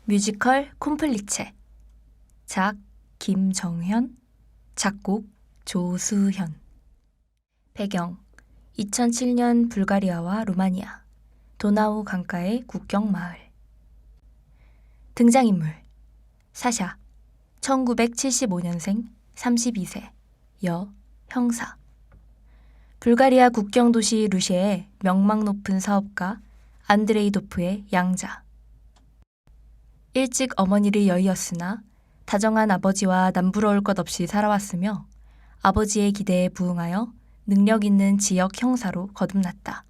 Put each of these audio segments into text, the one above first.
뮤지컬 콤플리체. 작 김정현, 작곡 조수현. 배경 2007년 불가리아와 루마니아, 도나우 강가의 국경 마을. 등장인물 사샤, 1975년생, 32세, 여, 형사. 불가리아 국경 도시 루셰의 명망 높은 사업가 안드레이도프의 양자. 일찍 어머니를 여의었으나 다정한 아버지와 남부러울 것 없이 살아왔으며 아버지의 기대에 부응하여 능력 있는 지역 형사로 거듭났다.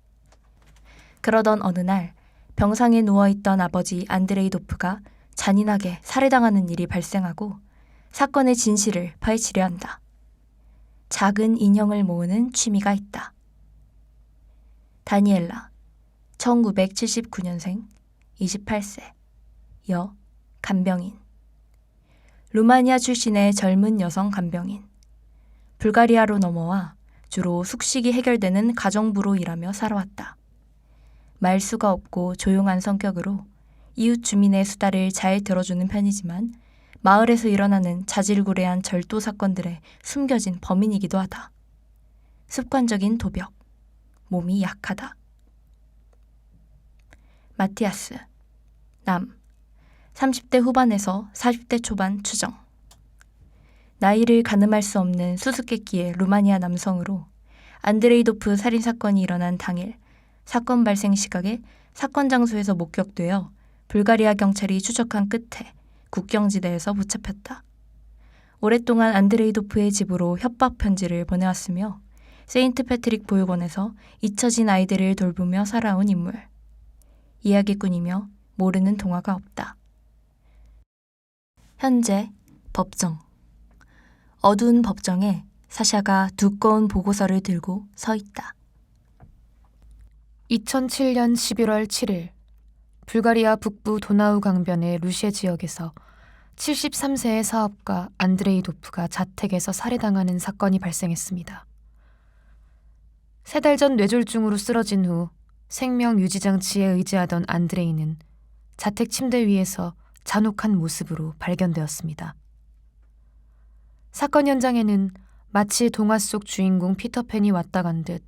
그러던 어느 날 병상에 누워있던 아버지 안드레이도프가 잔인하게 살해당하는 일이 발생하고 사건의 진실을 파헤치려 한다. 작은 인형을 모으는 취미가 있다. 다니엘라, 1979년생, 28세, 여, 간병인. 루마니아 출신의 젊은 여성 간병인. 불가리아로 넘어와 주로 숙식이 해결되는 가정부로 일하며 살아왔다. 말수가 없고 조용한 성격으로 이웃 주민의 수다를 잘 들어주는 편이지만 마을에서 일어나는 자질구레한 절도 사건들에 숨겨진 범인이기도 하다. 습관적인 도벽, 몸이 약하다. 마티아스, 남, 30대 후반에서 40대 초반 추정. 나이를 가늠할 수 없는 수수께끼의 루마니아 남성으로 안드레이도프 살인사건이 일어난 당일 사건 발생 시각에 사건 장소에서 목격되어 불가리아 경찰이 추적한 끝에 국경지대에서 붙잡혔다. 오랫동안 안드레이도프의 집으로 협박 편지를 보내왔으며 세인트 패트릭 보육원에서 잊혀진 아이들을 돌보며 살아온 인물. 이야기꾼이며 모르는 동화가 없다. 현재 법정. 어두운 법정에 사샤가 두꺼운 보고서를 들고 서 있다. 2007년 11월 7일 불가리아 북부 도나우 강변의 루셰 지역에서 73세의 사업가 안드레이도프가 자택에서 살해당하는 사건이 발생했습니다. 3달 전 뇌졸중으로 쓰러진 후 생명 유지 장치에 의지하던 안드레이는 자택 침대 위에서 잔혹한 모습으로 발견되었습니다. 사건 현장에는 마치 동화 속 주인공 피터팬이 왔다 간 듯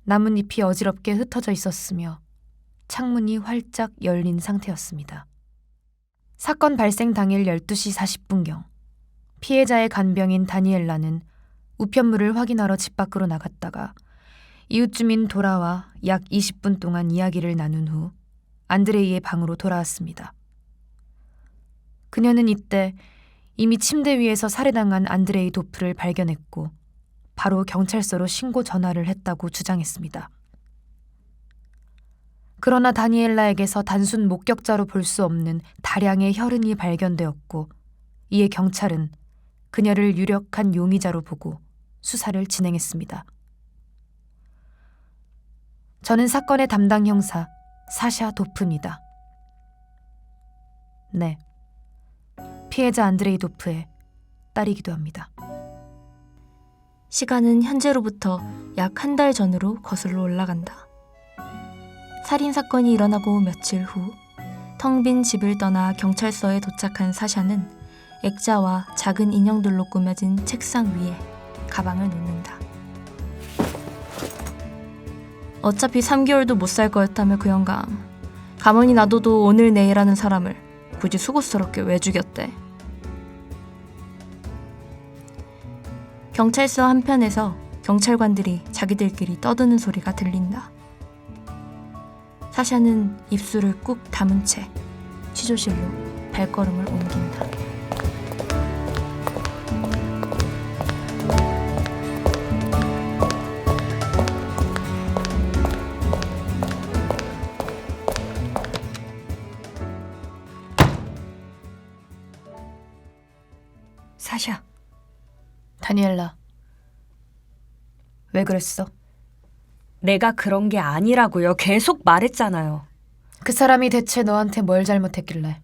나뭇잎이 어지럽게 흩어져 있었으며 창문이 활짝 열린 상태였습니다. 사건 발생 당일 12시 40분경 피해자의 간병인 다니엘라는 우편물을 확인하러 집 밖으로 나갔다가 이웃 주민 돌아와 약 20분 동안 이야기를 나눈 후 안드레이의 방으로 돌아왔습니다. 그녀는 이때 이미 침대 위에서 살해당한 안드레이 도프를 발견했고 바로 경찰서로 신고 전화를 했다고 주장했습니다. 그러나 다니엘라에게서 단순 목격자로 볼 수 없는 다량의 혈흔이 발견되었고 이에 경찰은 그녀를 유력한 용의자로 보고 수사를 진행했습니다. 저는 사건의 담당 형사 사샤 도프입니다. 네, 피해자 안드레이 도프의 딸이기도 합니다. 시간은 현재로부터 약 한 달 전으로 거슬러 올라간다. 살인사건이 일어나고 며칠 후 텅 빈 집을 떠나 경찰서에 도착한 사샤는 액자와 작은 인형들로 꾸며진 책상 위에 가방을 놓는다. 어차피 3개월도 못 살 거였다며 그 영감. 가만히 놔둬도 오늘 내일 하는 사람을 굳이 수고스럽게 왜 죽였대. 경찰서 한편에서 경찰관들이 자기들끼리 떠드는 소리가 들린다. 사샤는 입술을 꾹 다문 채 취조실로 발걸음을 옮긴다. 사샤. 다니엘라. 왜 그랬어? 내가 그런 게 아니라고요. 계속 말했잖아요. 그 사람이 대체 너한테 뭘 잘못했길래?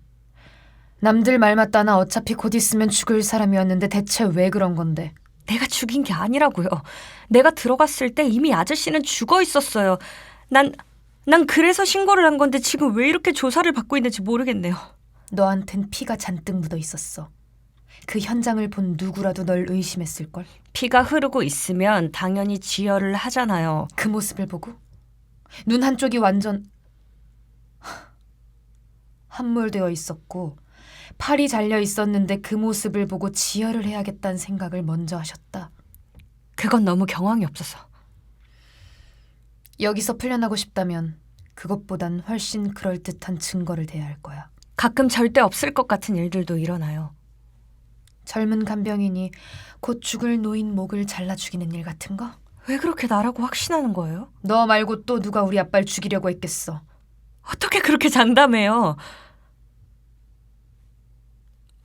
남들 말 맞다나 어차피 곧 있으면 죽을 사람이었는데 대체 왜 그런 건데? 내가 죽인 게 아니라고요. 내가 들어갔을 때 이미 아저씨는 죽어 있었어요. 난 그래서 신고를 한 건데 지금 왜 이렇게 조사를 받고 있는지 모르겠네요. 너한텐 피가 잔뜩 묻어 있었어. 그 현장을 본 누구라도 널 의심했을걸. 피가 흐르고 있으면 당연히 지혈을 하잖아요. 그 모습을 보고 눈 한쪽이 완전 함몰되어 있었고 팔이 잘려 있었는데 그 모습을 보고 지혈을 해야겠다는 생각을 먼저 하셨다. 그건 너무 경황이 없어서. 여기서 풀려나고 싶다면 그것보단 훨씬 그럴듯한 증거를 대야 할 거야. 가끔 절대 없을 것 같은 일들도 일어나요. 젊은 간병인이 곧 죽을 노인 목을 잘라 죽이는 일 같은 거? 왜 그렇게 나라고 확신하는 거예요? 너 말고 또 누가 우리 아빠를 죽이려고 했겠어. 어떻게 그렇게 장담해요?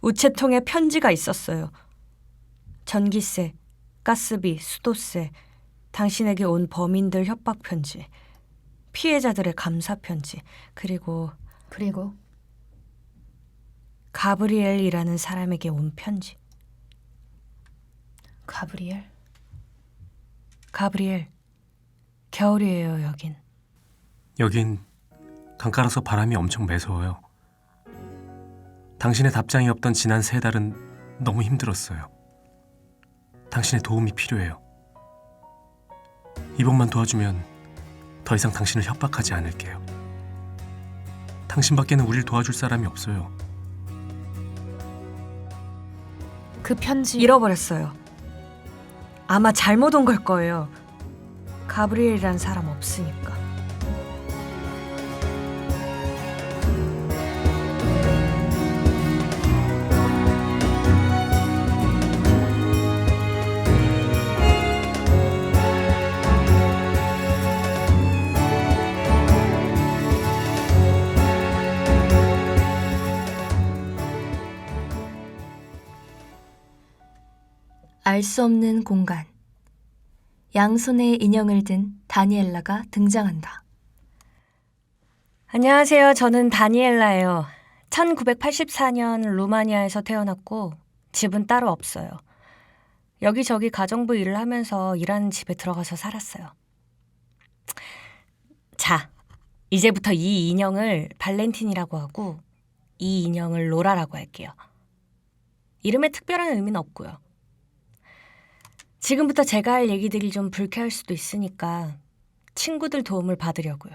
우체통에 편지가 있었어요. 전기세, 가스비, 수도세, 당신에게 온 범인들 협박 편지, 피해자들의 감사 편지, 그리고 가브리엘이라는 사람에게 온 편지. 가브리엘, 겨울이에요, 여긴. 여긴 강가라서 바람이 엄청 매서워요. 당신의 답장이 없던 지난 3달은 너무 힘들었어요. 당신의 도움이 필요해요. 이번만 도와주면 더 이상 당신을 협박하지 않을게요. 당신밖에는 우릴 도와줄 사람이 없어요. 그 편지 잃어버렸어요. 아마 잘못 온 걸 거예요. 가브리엘이라는 사람 없으니까. 알 수 없는 공간. 양손에 인형을 든 다니엘라가 등장한다. 안녕하세요. 저는 다니엘라예요. 1984년 루마니아에서 태어났고 집은 따로 없어요. 여기저기 가정부 일을 하면서 일하는 집에 들어가서 살았어요. 자, 이제부터 이 인형을 발렌틴이라고 하고 이 인형을 로라라고 할게요. 이름에 특별한 의미는 없고요. 지금부터 제가 할 얘기들이 좀 불쾌할 수도 있으니까 친구들 도움을 받으려고요.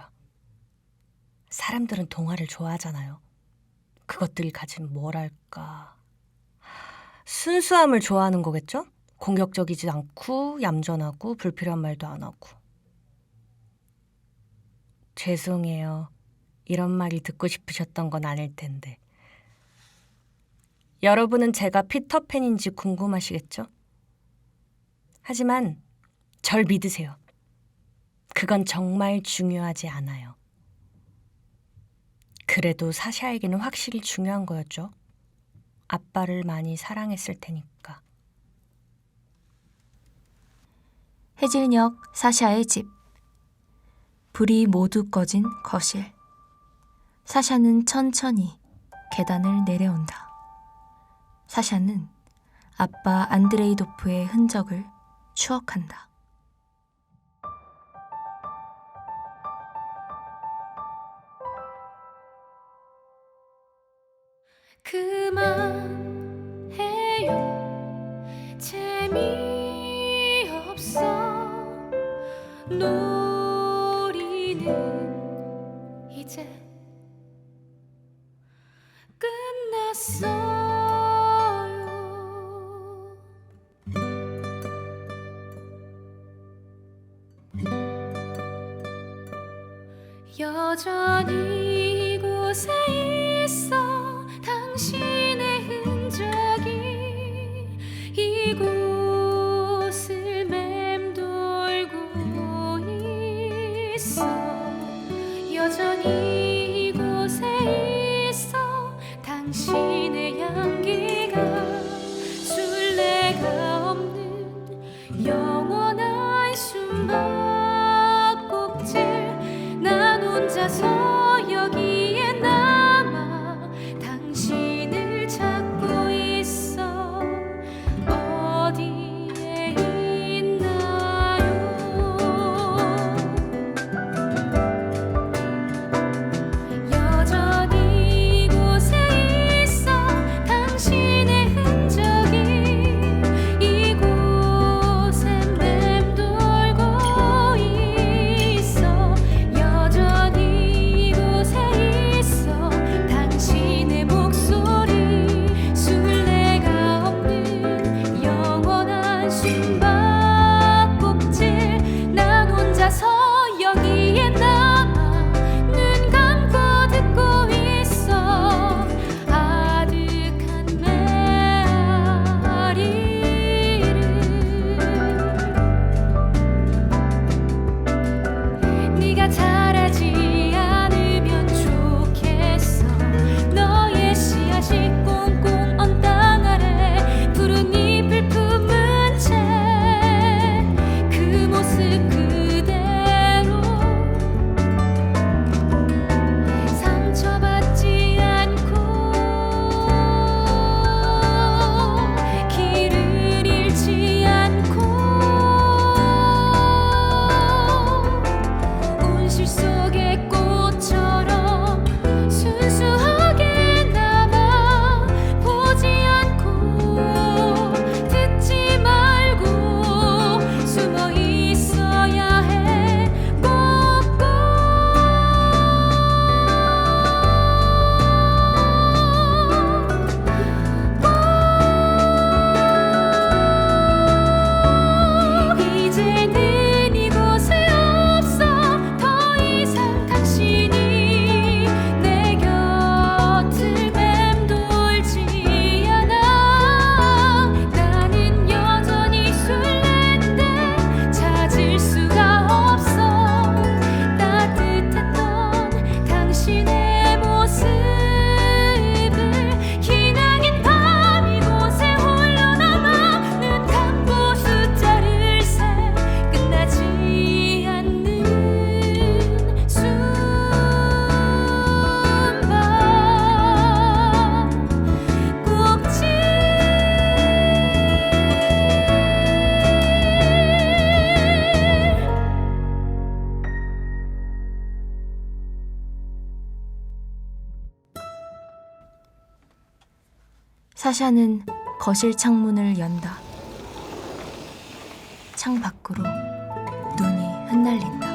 사람들은 동화를 좋아하잖아요. 그것들이 가진 뭐랄까... 순수함을 좋아하는 거겠죠? 공격적이지 않고 얌전하고 불필요한 말도 안 하고. 죄송해요. 이런 말이 듣고 싶으셨던 건 아닐 텐데. 여러분은 제가 피터팬인지 궁금하시겠죠? 하지만 절 믿으세요. 그건 정말 중요하지 않아요. 그래도 사샤에게는 확실히 중요한 거였죠. 아빠를 많이 사랑했을 테니까. 해질녘 사샤의 집. 불이 모두 꺼진 거실. 사샤는 천천히 계단을 내려온다. 사샤는 아빠 안드레이도프의 흔적을 추억한다. 그만해요. 재미없어. 놀이는 이제 끝났어요. 여전히 이곳에 있어 당신의 흔적이 이곳을 맴돌고 있어. 여전히 이곳에 있어 당신의 향기가 술래가 없는 영원한 숨바꼭질. 난 혼자서 여기에 남아 당신을 찾고 있어. 어디에 사샤는 거실 창문을 연다. 창 밖으로 눈이 흩날린다.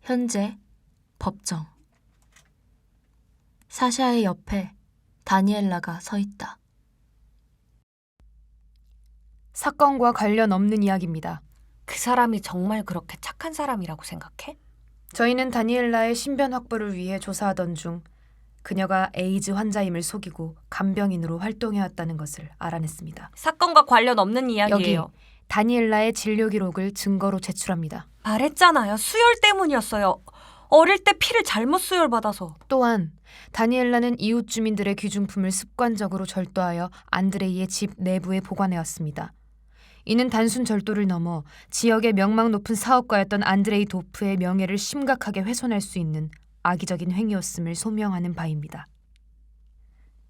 현재 법정. 사샤의 옆에 다니엘라가 서 있다. 사건과 관련 없는 이야기입니다. 그 사람이 정말 그렇게 착한 사람이라고 생각해? 저희는 다니엘라의 신변 확보를 위해 조사하던 중 그녀가 에이즈 환자임을 속이고 간병인으로 활동해왔다는 것을 알아냈습니다. 사건과 관련 없는 여기 이야기예요. 다니엘라의 진료 기록을 증거로 제출합니다. 말했잖아요. 수혈 때문이었어요. 어릴 때 피를 잘못 수혈받아서. 또한 다니엘라는 이웃 주민들의 귀중품을 습관적으로 절도하여 안드레이의 집 내부에 보관해왔습니다. 이는 단순 절도를 넘어 지역의 명망 높은 사업가였던 안드레이 도프의 명예를 심각하게 훼손할 수 있는 악의적인 행위였음을 소명하는 바입니다.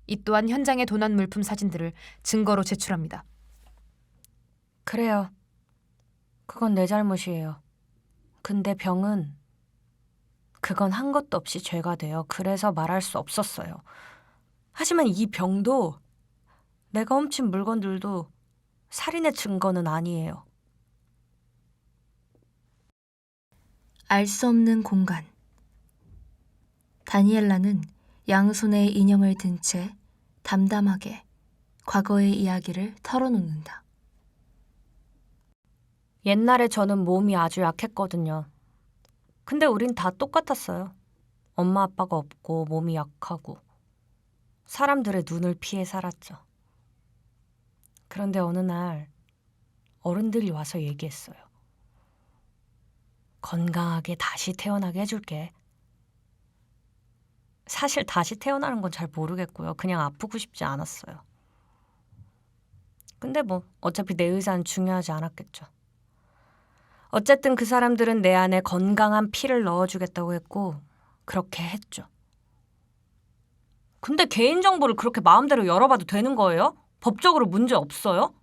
이 또한 현장의 도난 물품 사진들을 증거로 제출합니다. 그래요. 그건 내 잘못이에요. 근데 병은 그건 한 것도 없이 죄가 돼요. 그래서 말할 수 없었어요. 하지만 이 병도 내가 훔친 물건들도 살인의 증거는 아니에요. 알 수 없는 공간. 다니엘라는 양손에 인형을 든 채 담담하게 과거의 이야기를 털어놓는다. 옛날에 저는 몸이 아주 약했거든요. 근데 우린 다 똑같았어요. 엄마 아빠가 없고 몸이 약하고 사람들의 눈을 피해 살았죠. 그런데 어느 날 어른들이 와서 얘기했어요. 건강하게 다시 태어나게 해줄게. 사실 다시 태어나는 건 잘 모르겠고요. 그냥 아프고 싶지 않았어요. 근데 뭐 어차피 내 의사는 중요하지 않았겠죠. 어쨌든 그 사람들은 내 안에 건강한 피를 넣어주겠다고 했고 그렇게 했죠. 근데 개인정보를 그렇게 마음대로 열어봐도 되는 거예요? 법적으로 문제 없어요?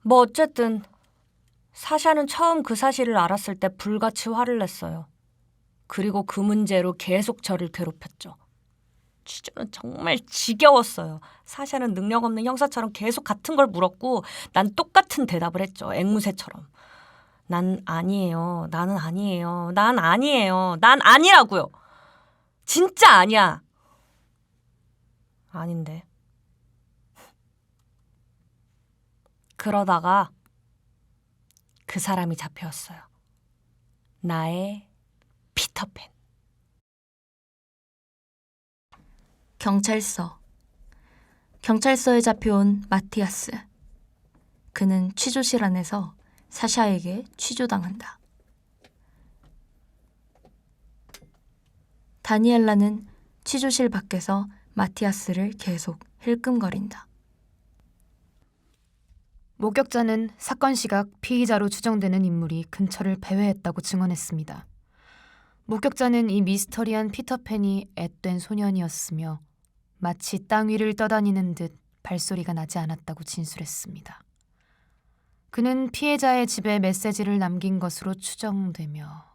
뭐 어쨌든 사샤는 처음 그 사실을 알았을 때 불같이 화를 냈어요. 그리고 그 문제로 계속 저를 괴롭혔죠. 취조는 정말 지겨웠어요. 사샤는 능력 없는 형사처럼 계속 같은 걸 물었고 난 똑같은 대답을 했죠. 앵무새처럼. 난 아니에요. 나는 아니에요. 난 아니에요. 난 아니라고요. 진짜 아니야. 아닌데. 그러다가 그 사람이 잡혀왔어요. 나의 피터팬. 경찰서에 잡혀온 마티아스. 그는 취조실 안에서 사샤에게 취조당한다. 다니엘라는 취조실 밖에서 마티아스를 계속 힐끔거린다. 목격자는 사건 시각 피의자로 추정되는 인물이 근처를 배회했다고 증언했습니다. 목격자는 이 미스터리한 피터팬이 앳된 소년이었으며 마치 땅 위를 떠다니는 듯 발소리가 나지 않았다고 진술했습니다. 그는 피해자의 집에 메시지를 남긴 것으로 추정되며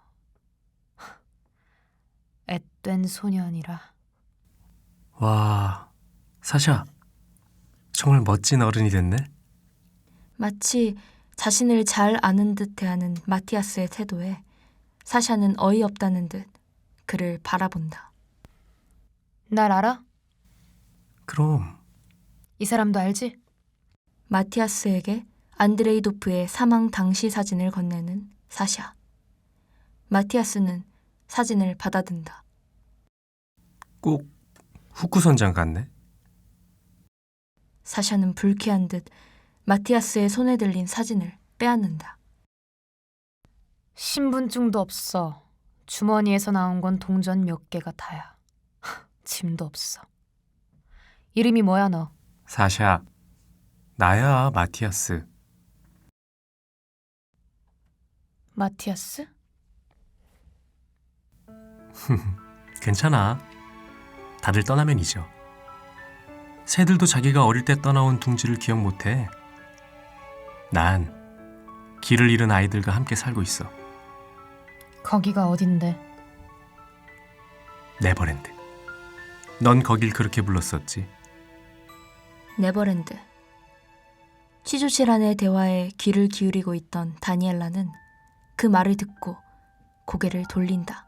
앳된 소년이라. 와, 사샤, 정말 멋진 어른이 됐네. 마치 자신을 잘 아는 듯 대하는 마티아스의 태도에 사샤는 어이없다는 듯 그를 바라본다. 날 알아? 그럼 이 사람도 알지? 마티아스에게 안드레이도프의 사망 당시 사진을 건네는 사샤. 마티아스는 사진을 받아든다. 꼭 후쿠선장 같네. 사샤는 불쾌한 듯 마티아스의 손에 들린 사진을 빼앗는다. 신분증도 없어. 주머니에서 나온 건 동전 몇 개가 다야. 짐도 없어. 이름이 뭐야 너? 사샤, 나야 마티아스. 마티아스? 괜찮아. 다들 떠나면 잊어. 새들도 자기가 어릴 때 떠나온 둥지를 기억 못해. 난 길을 잃은 아이들과 함께 살고 있어. 거기가 어딘데? 네버랜드. 넌 거길 그렇게 불렀었지. 네버랜드. 취조실 안의 대화에 귀를 기울이고 있던 다니엘라는 그 말을 듣고 고개를 돌린다.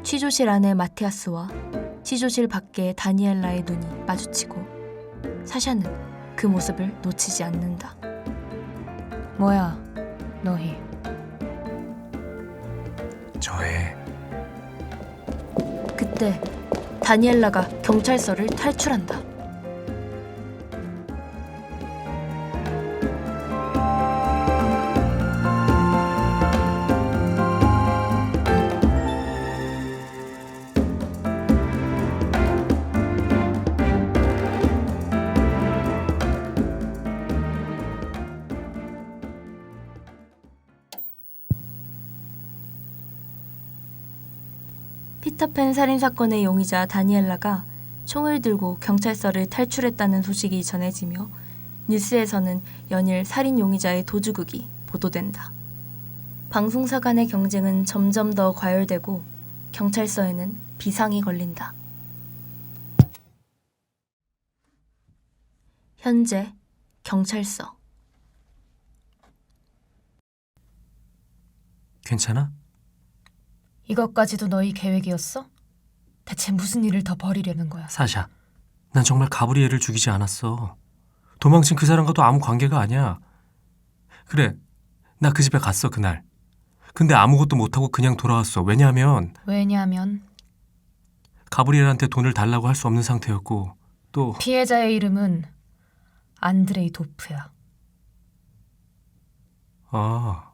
취조실 안의 마티아스와 취조실 밖의 다니엘라의 눈이 마주치고 사샤는 그 모습을 놓치지 않는다. 뭐야, 너희. 저의 그때 다니엘라가 경찰서를 탈출한다. 피터팬 살인사건의 용의자 다니엘라가 총을 들고 경찰서를 탈출했다는 소식이 전해지며 뉴스에서는 연일 살인 용의자의 도주극이 보도된다. 방송사 간의 경쟁은 점점 더 과열되고 경찰서에는 비상이 걸린다. 현재 경찰서. 괜찮아? 이것까지도 너희 계획이었어? 대체 무슨 일을 더 벌이려는 거야? 사샤, 난 정말 가브리엘을 죽이지 않았어. 도망친 그 사람과도 아무 관계가 아니야. 그래, 나 그 집에 갔어 그날. 근데 아무것도 못하고 그냥 돌아왔어. 왜냐하면 가브리엘한테 돈을 달라고 할 수 없는 상태였고 또 피해자의 이름은 안드레이 도프야. 아,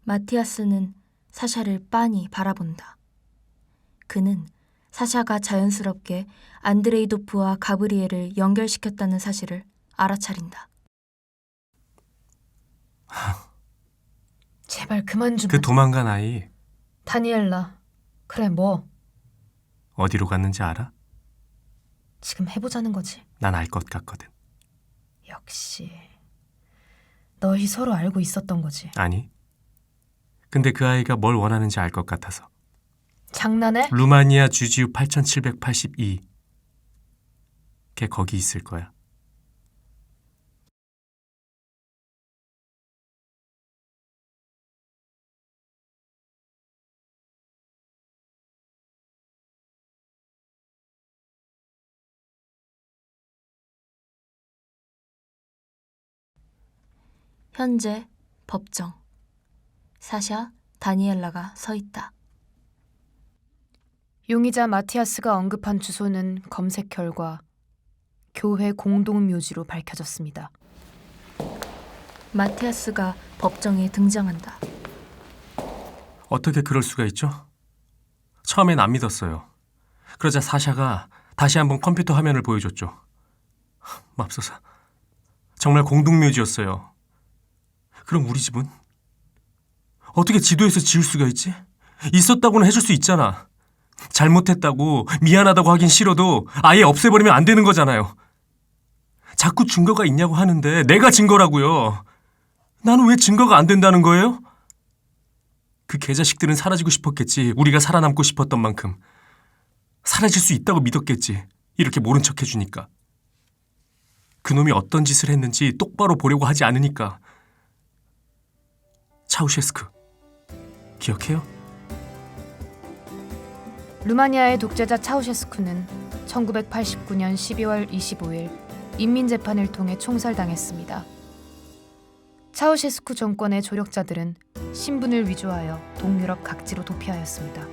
마티아스는 사샤를 빤히 바라본다. 그는 사샤가 자연스럽게 안드레이도프와 가브리엘을 연결시켰다는 사실을 알아차린다. 제발 그만 좀. 그 도망간 아이 다니엘라. 그래 뭐. 어디로 갔는지 알아? 지금 해보자는 거지. 난 알 것 같거든. 역시. 너희 서로 알고 있었던 거지. 아니, 근데 그 아이가 뭘 원하는지 알 것 같아서. 장난해? 루마니아 주지우 8782. 걔 거기 있을 거야. 현재 법정. 사샤, 다니엘라가 서 있다. 용의자 마티아스가 언급한 주소는 검색 결과 교회 공동묘지로 밝혀졌습니다. 마티아스가 법정에 등장한다. 어떻게 그럴 수가 있죠? 처음엔 안 믿었어요. 그러자 사샤가 다시 한번 컴퓨터 화면을 보여줬죠. 맙소사, 정말 공동묘지였어요. 그럼 우리 집은? 어떻게 지도에서 지울 수가 있지? 있었다고는 해줄 수 있잖아. 잘못했다고 미안하다고 하긴 싫어도 아예 없애버리면 안 되는 거잖아요. 자꾸 증거가 있냐고 하는데 내가 증거라고요. 나는 왜 증거가 안 된다는 거예요? 그 개자식들은 사라지고 싶었겠지. 우리가 살아남고 싶었던 만큼. 사라질 수 있다고 믿었겠지. 이렇게 모른 척 해주니까. 그놈이 어떤 짓을 했는지 똑바로 보려고 하지 않으니까. 차우셰스크 기억해요? 루마니아의 독재자 차우셰스쿠는 1989년 12월 25일 인민재판을 통해 총살당했습니다. 차우셰스쿠 정권의 조력자들은 신분을 위조하여 동유럽 각지로 도피하였습니다.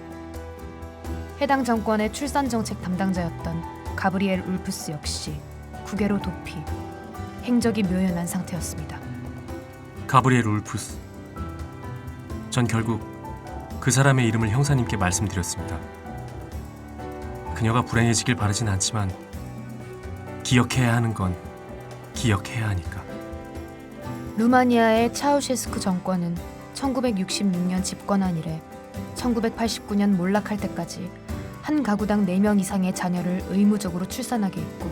해당 정권의 출산정책 담당자였던 가브리엘 울프스 역시 국외로 도피, 행적이 묘연한 상태였습니다. 가브리엘 울프스. 전 결국 그 사람의 이름을 형사님께 말씀드렸습니다. 그녀가 불행해지길 바라진 않지만 기억해야 하는 건 기억해야 하니까. 루마니아의 차우셰스쿠 정권은 1966년 집권한 이래 1989년 몰락할 때까지 한 가구당 4명 이상의 자녀를 의무적으로 출산하게 했고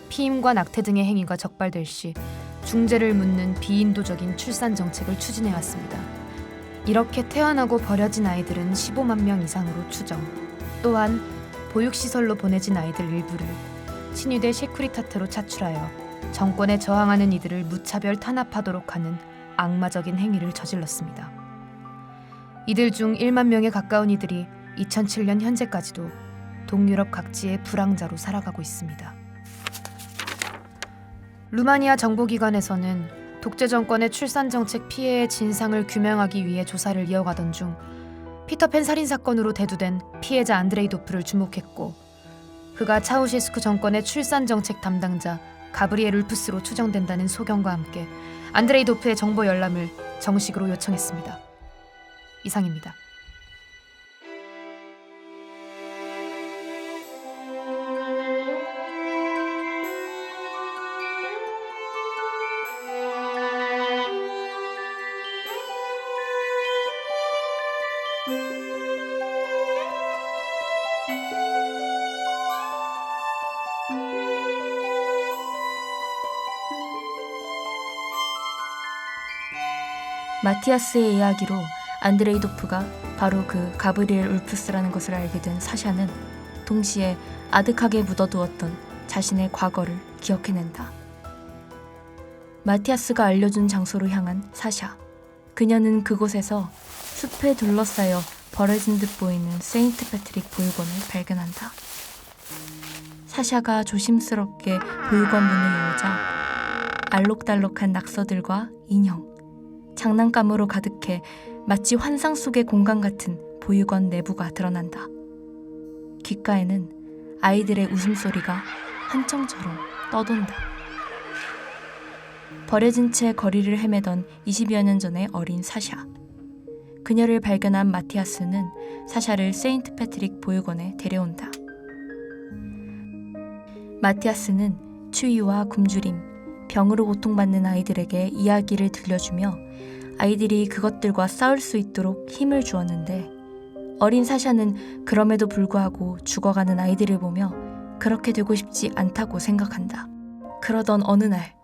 피임과 낙태 등의 행위가 적발될 시 중재를 묻는 비인도적인 출산 정책을 추진해왔습니다. 이렇게 태어나고 버려진 아이들은 15만 명 이상으로 추정. 또한 보육시설로 보내진 아이들 일부를 친위대 세쿠리타테로 차출하여 정권에 저항하는 이들을 무차별 탄압하도록 하는 악마적인 행위를 저질렀습니다. 이들 중 1만 명에 가까운 이들이 2007년 현재까지도 동유럽 각지의 불황자로 살아가고 있습니다. 루마니아 정보기관에서는 독재 정권의 출산 정책 피해의 진상을 규명하기 위해 조사를 이어가던 중 피터팬 살인 사건으로 대두된 피해자 안드레이 도프를 주목했고 그가 차우셰스쿠 정권의 출산 정책 담당자 가브리엘 울프스로 추정된다는 소견과 함께 안드레이 도프의 정보 열람을 정식으로 요청했습니다. 이상입니다. 마티아스의 이야기로 안드레이 도프가 바로 그 가브리엘 울프스라는 것을 알게 된 사샤는 동시에 아득하게 묻어두었던 자신의 과거를 기억해낸다. 마티아스가 알려준 장소로 향한 사샤. 그녀는 그곳에서 숲에 둘러싸여 버려진 듯 보이는 세인트 패트릭 보육원을 발견한다. 사샤가 조심스럽게 보육원 문을 열자 알록달록한 낙서들과 인형, 장난감으로 가득해 마치 환상 속의 공간 같은 보육원 내부가 드러난다. 귓가에는 아이들의 웃음소리가 한청처럼 떠돈다. 버려진 채 거리를 헤매던 20여 년 전의 어린 사샤. 그녀를 발견한 마티아스는 사샤를 세인트 패트릭 보육원에 데려온다. 마티아스는 추위와 굶주림, 병으로 고통받는 아이들에게 이야기를 들려주며 아이들이 그것들과 싸울 수 있도록 힘을 주었는데 어린 사샤는 그럼에도 불구하고 죽어가는 아이들을 보며 그렇게 되고 싶지 않다고 생각한다. 그러던 어느 날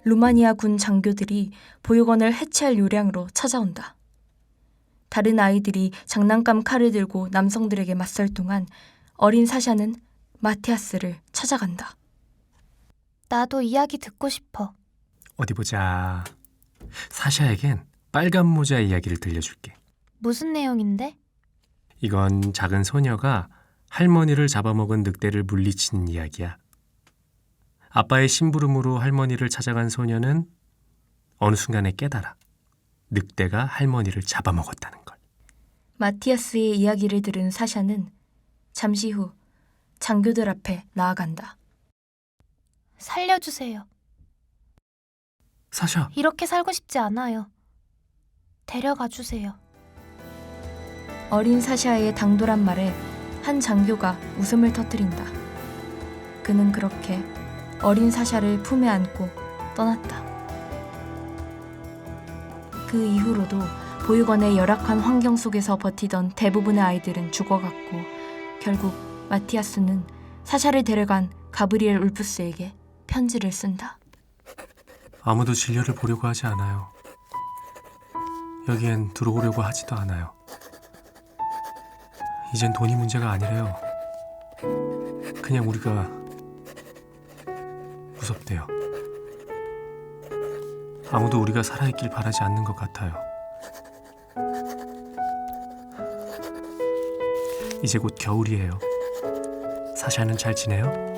루마니아 군 장교들이 보육원을 해체할 요량으로 찾아온다. 다른 아이들이 장난감 칼을 들고 남성들에게 맞설 동안 어린 사샤는 마티아스를 찾아간다. 나도 이야기 듣고 싶어. 어디 보자. 사샤에겐 빨간 모자 이야기를 들려줄게. 무슨 내용인데? 이건 작은 소녀가 할머니를 잡아먹은 늑대를 물리친 이야기야. 아빠의 심부름으로 할머니를 찾아간 소녀는 어느 순간에 깨달아. 늑대가 할머니를 잡아먹었다는 걸. 마티아스의 이야기를 들은 사샤는 잠시 후 장교들 앞에 나아간다. 살려주세요. 사샤, 이렇게 살고 싶지 않아요. 데려가 주세요. 어린 사샤의 당돌한 말에 한 장교가 웃음을 터뜨린다. 그는 그렇게 어린 사샤를 품에 안고 떠났다. 그 이후로도 보육원의 열악한 환경 속에서 버티던 대부분의 아이들은 죽어갔고 결국 마티아스는 사샤를 데려간 가브리엘 울프스에게 편지를 쓴다. 아무도 진료를 보려고 하지 않아요. 여기엔 들어오려고 하지도 않아요. 이젠 돈이 문제가 아니래요. 그냥 우리가 무섭대요. 아무도 우리가 살아있길 바라지 않는 것 같아요. 이제 곧 겨울이에요. 사샤는 잘 지내요?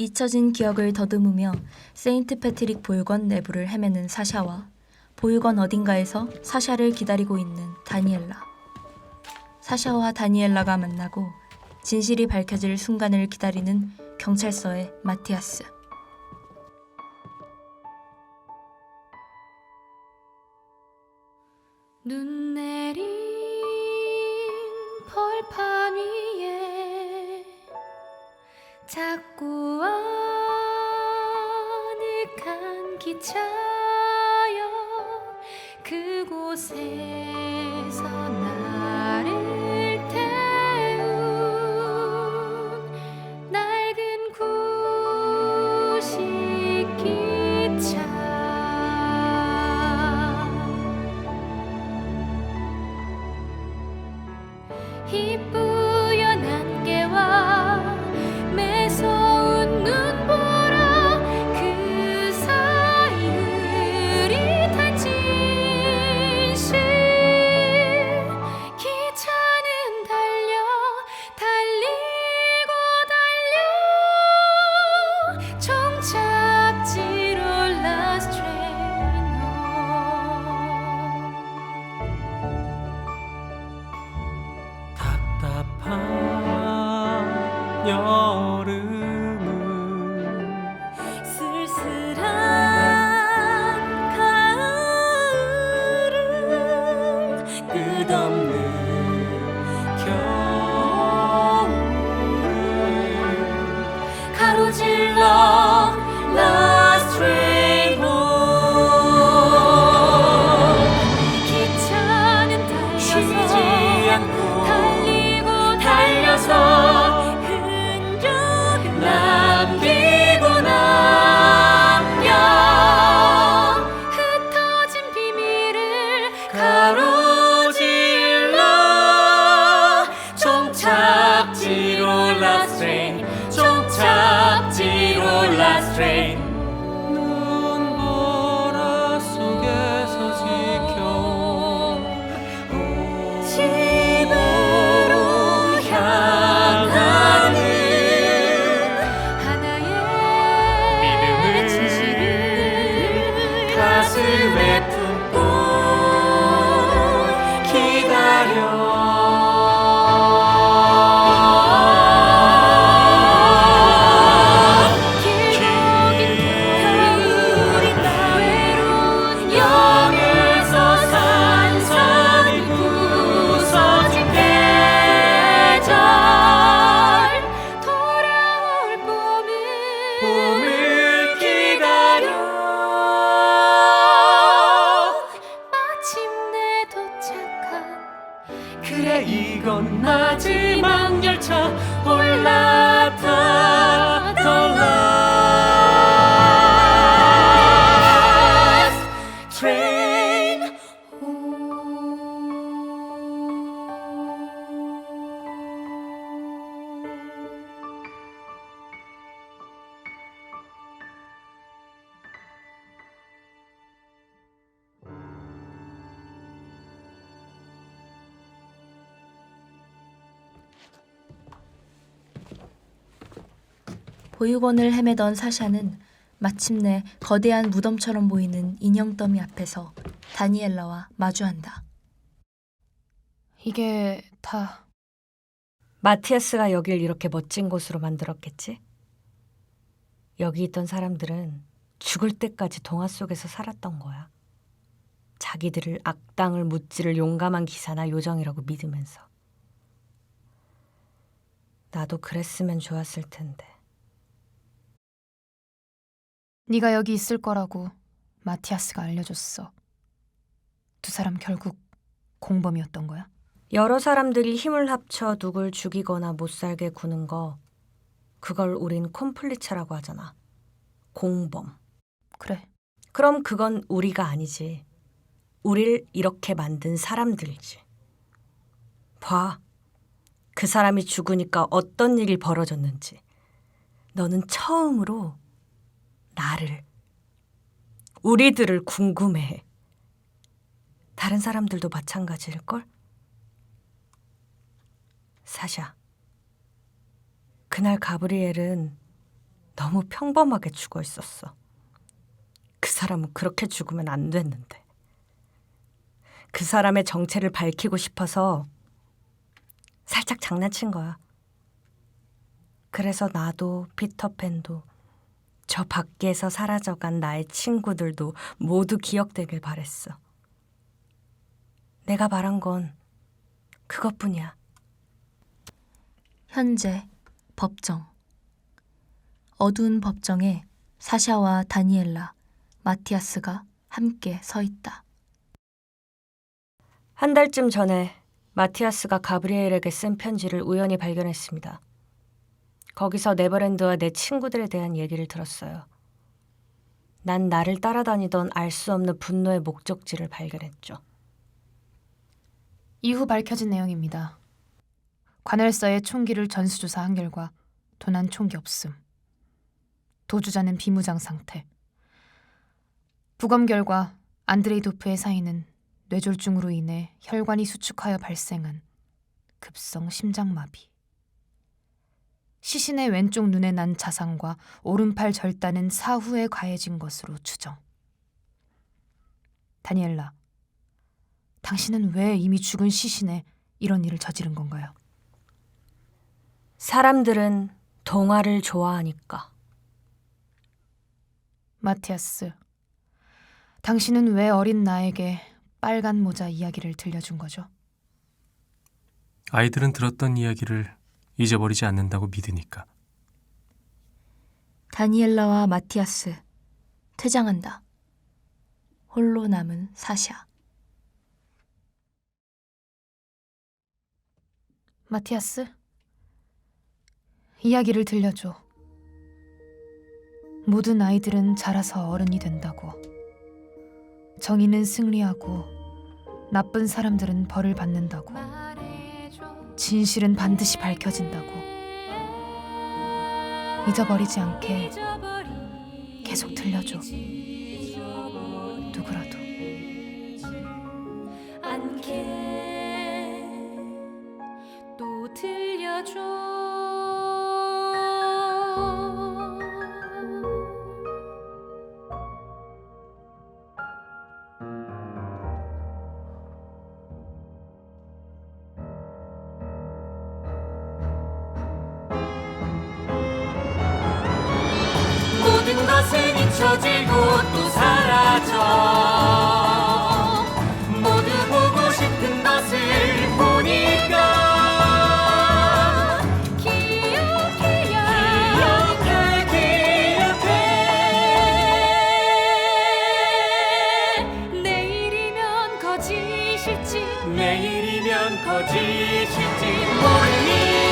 잊혀진 기억을 더듬으며 세인트 패트릭 보육원 내부를 헤매는 사샤와 보육원 어딘가에서 사샤를 기다리고 있는 다니엘라. 사샤와 다니엘라가 만나고 진실이 밝혀질 순간을 기다리는 경찰서의 마티아스. 눈 내린 벌판 위에 작고 아늑한 기차역 그곳에서 나를 태운 낡은 구식 기차 희뿌연 안개와 매서운 눈보라 그 사이 흐릿한 진실 기차는 달리고 달려 종착지로 last train home. 답답한 여름은 쓸쓸한 가을은 끝없는 겨울을 가로질러 last train home. 기차는 쉬지 달려서 않고 달려서 흔적을 남기고 남겨 흩어진 비밀을 가로질러 종착지로 last train 종착지로 last train 눈보라 속에서 지켜온 집으로 향하는 하나의 믿음을 진실을 가슴에 품고 기다려 겨울이 외로운 영에서 산산이 부서진 계절 돌아올 봄을 기다려 마침내 도착한 그래 이건 마지막 열차 올라타 the last train 보육원을 헤매던 사샤는 마침내 거대한 무덤처럼 보이는 인형 더미 앞에서 다니엘라와 마주한다. 이게 다 마티아스가 여길 이렇게 멋진 곳으로 만들었겠지? 여기 있던 사람들은 죽을 때까지 동화 속에서 살았던 거야. 자기들을 악당을 무찌를 용감한 기사나 요정이라고 믿으면서. 나도 그랬으면 좋았을 텐데. 네가 여기 있을 거라고 마티아스가 알려줬어. 두 사람 결국 공범이었던 거야? 여러 사람들이 힘을 합쳐 누굴 죽이거나 못살게 구는 거, 그걸 우린 콤플리처라고 하잖아. 공범. 그래. 그럼 그건 우리가 아니지. 우릴 이렇게 만든 사람들이지. 봐. 그 사람이 죽으니까 어떤 일이 벌어졌는지. 너는 처음으로 나를, 우리들을 궁금해해. 다른 사람들도 마찬가지일걸? 사샤, 그날 가브리엘은 너무 평범하게 죽어 있었어. 그 사람은 그렇게 죽으면 안 됐는데. 그 사람의 정체를 밝히고 싶어서 살짝 장난친 거야. 그래서 나도 피터팬도 저 밖에서 사라져간 나의 친구들도 모두 기억되길 바랬어. 내가 바란 건 그것뿐이야. 현재 법정. 어두운 법정에 사샤와 다니엘라, 마티아스가 함께 서 있다. 한 달쯤 전에 마티아스가 가브리엘에게 쓴 편지를 우연히 발견했습니다. 거기서 네버랜드와 내 친구들에 대한 얘기를 들었어요. 난 나를 따라다니던 알 수 없는 분노의 목적지를 발견했죠. 이후 밝혀진 내용입니다. 관할서에 총기를 전수조사한 결과 도난 총기 없음. 도주자는 비무장 상태. 부검 결과 안드레이도프의 사인은 뇌졸중으로 인해 혈관이 수축하여 발생한 급성 심장마비. 시신의 왼쪽 눈에 난 자상과 오른팔 절단은 사후에 가해진 것으로 추정. 다니엘라, 당신은 왜 이미 죽은 시신에 이런 일을 저지른 건가요? 사람들은 동화를 좋아하니까. 마티아스, 당신은 왜 어린 나에게 빨간 모자 이야기를 들려준 거죠? 아이들은 들었던 이야기를 잊어버리지 않는다고 믿으니까. 다니엘라와 마티아스, 퇴장한다. 홀로 남은 사샤. 마티아스, 이야기를 들려줘. 모든 아이들은 자라서 어른이 된다고. 정의는 승리하고 나쁜 사람들은 벌을 받는다고. 진실은 반드시 밝혀진다고. 잊어버리지 않게 계속 들려줘. 누구라도. 않게 또 들려줘. 모든 것은 잊혀지고 또 사라져. 모두 보고 싶은 것을 보니까 기억해야 기억해. 내일이면 거짓일지 내일이면 거짓일지 모르니